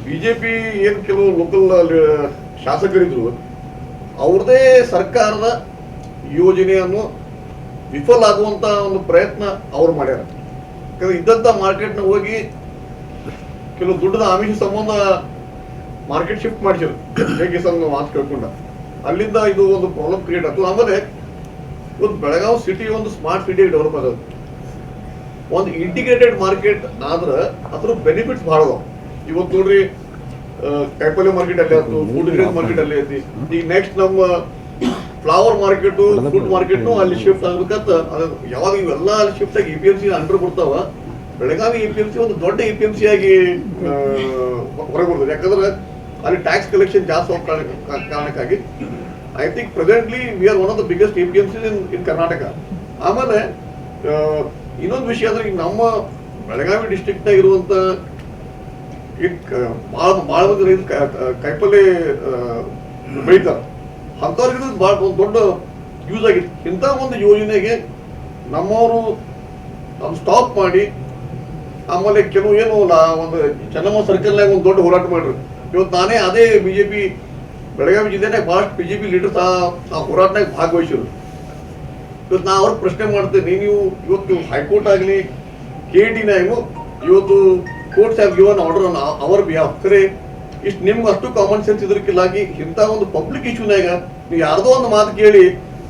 BJP ಏನು ಕೆಲವು local ಶಾಸಕರಿದ್ರು ಅವ್ರದೇ ಸರ್ಕಾರದ ಯೋಜನೆಯನ್ನು ವಿಫಲ ಆಗುವಂತ ಒಂದು ಪ್ರಯತ್ನ ಅವ್ರು ಮಾಡ್ಯಾರ. ಯಾಕಂದ್ರೆ ಇದ್ದಂತ ಮಾರ್ಕೆಟ್ನ ಹೋಗಿ ಕೆಲವು ದುಡ್ಡದ ಆಮಿಷ ಸಂಬಂಧ ಮಾರ್ಕೆಟ್ ಶಿಫ್ಟ್ ಮಾಡಿಸಿದ್ರು ಹೇಗೆ ಮಾತು ಕೇಳ್ಕೊಂಡ, ಅಲ್ಲಿಂದ ಇದು ಒಂದು ಪ್ರಾಬ್ಲಮ್ ಕ್ರಿಯೇಟ್ ಆಯ್ತು. ಆಮೇಲೆ ಇವತ್ತು ಬೆಳಗಾವಿ ಸಿಟಿ ಒಂದು ಸ್ಮಾರ್ಟ್ ಸಿಟಿ ಡೆವಲಪ್ ಆಗೋದು, ಒಂದು ಇಂಟಿಗ್ರೇಟೆಡ್ ಮಾರ್ಕೆಟ್ ಆದ್ರೆ ಅದ್ರ ಬೆನಿಫಿಟ್ಸ್ ಭಾಳ ಅದಾವ. ಇವತ್ತು ನೋಡ್ರಿ ಕಾಯಿಪಲ್ಯ ಮಾರ್ಕೆಟ್ ಅಲ್ಲೇ ಆಯ್ತು, ಫುಡ್ ಗ್ರೇನ್ ಮಾರ್ಕೆಟ್ ಅಲ್ಲೇ ಐತಿ. ಈಗ ನೆಕ್ಸ್ಟ್ ನಮ್ಮ ಫ್ಲವರ್ ಮಾರ್ಕೆಟ್ ಫುಡ್ ಮಾರ್ಕೆಟ್ ಅಲ್ಲಿ ಶಿಫ್ಟ್ ಆಗ್ಬೇಕಂತ ಯಾವಾಗ ಇವೆಲ್ಲ ಅಲ್ಲಿ ಶಿಫ್ಟ್ ಆಗಿ APMC ಅಂಡರ್ ಬರ್ತಾವ, ಬೆಳಗಾವಿ APMC ಒಂದು ದೊಡ್ಡ APMC ಆಗಿ ಹೊರಗೆ ಬರ್ತದೆ. ಯಾಕಂದ್ರೆ ಅಲ್ಲಿ ಟ್ಯಾಕ್ಸ್ ಕಲೆಕ್ಷನ್ ಜಾಸ್ತಿ ಹೋಗೋ ಕಾರಣಕ್ಕಾಗಿ I think presently we are one of the biggest APMCs ಇನ್ ಕರ್ನಾಟಕ. ಆಮೇಲೆ ಇನ್ನೊಂದು ವಿಷಯ ಅಂದ್ರೆ ಈಗ ನಮ್ಮ ಬೆಳಗಾವಿ ಡಿಸ್ಟ್ರಿಕ್ಟ್ ಇರುವಂತ ಭಾಳ ಮಂದಿ ರೈತ ಕಾಯಿಪಲ್ಲೆ ಬೆಳೀತಾರೆ, ಅಂಥವ್ರಿಗೆ ಭಾಳ ಒಂದು ದೊಡ್ಡ ಯೂಸ್ ಆಗಿತ್ತು. ಇಂಥ ಒಂದು ಯೋಜನೆಗೆ ನಮ್ಮವರು ಸ್ಟಾಪ್ ಮಾಡಿ ಆಮೇಲೆ ಕೆಲವು ಏನು ಒಂದು ಚೆನ್ನಮ್ಮ ಸರ್ಕಲ್ನಾಗ ಒಂದು ದೊಡ್ಡ ಹೋರಾಟ ಮಾಡ್ರಿ. ಇವತ್ತು ನಾನೇ ಅದೇ ಬಿಜೆಪಿ ಬೆಳಗಾವಿ ಜಿಲ್ಲೆನಾಗ ಬಹಳಷ್ಟು ಬಿಜೆಪಿ ಲೀಡರ್ಸ್ ಆ ಹೋರಾಟನಾಗ ಭಾಗವಹಿಸಿದ್ರು. ಇವತ್ತು ನಾ ಅವ್ರಿಗೆ ಪ್ರಶ್ನೆ ಮಾಡ್ತೇನೆ, ನೀವು ಇವತ್ತು ಹೈಕೋರ್ಟ್ ಆಗಲಿ KATನಾಗೂ ಇವತ್ತು courts have given order on our behalf. ಖರೆ ಇಷ್ಟು ನಿಮ್ಗೆ ಅಷ್ಟು ಕಾಮನ್ ಸೆನ್ಸ್ ಇದಕ್ಕಿಲ್ಲಾಗಿ ಇಂಥ ಒಂದು ಪಬ್ಲಿಕ್ ಇಶ್ಯೂನಾಗ ನೀವು ಯಾರ್ದೋ ಒಂದು ಮಾತು ಕೇಳಿ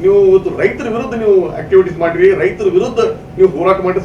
ನೀವು ಇವತ್ತು ರೈತರ ವಿರುದ್ಧ ನೀವು ಆಕ್ಟಿವಿಟೀಸ್ ಮಾಡಿರಿ, ರೈತರ ವಿರುದ್ಧ ನೀವು ಹೋರಾಟ ಮಾಡಿ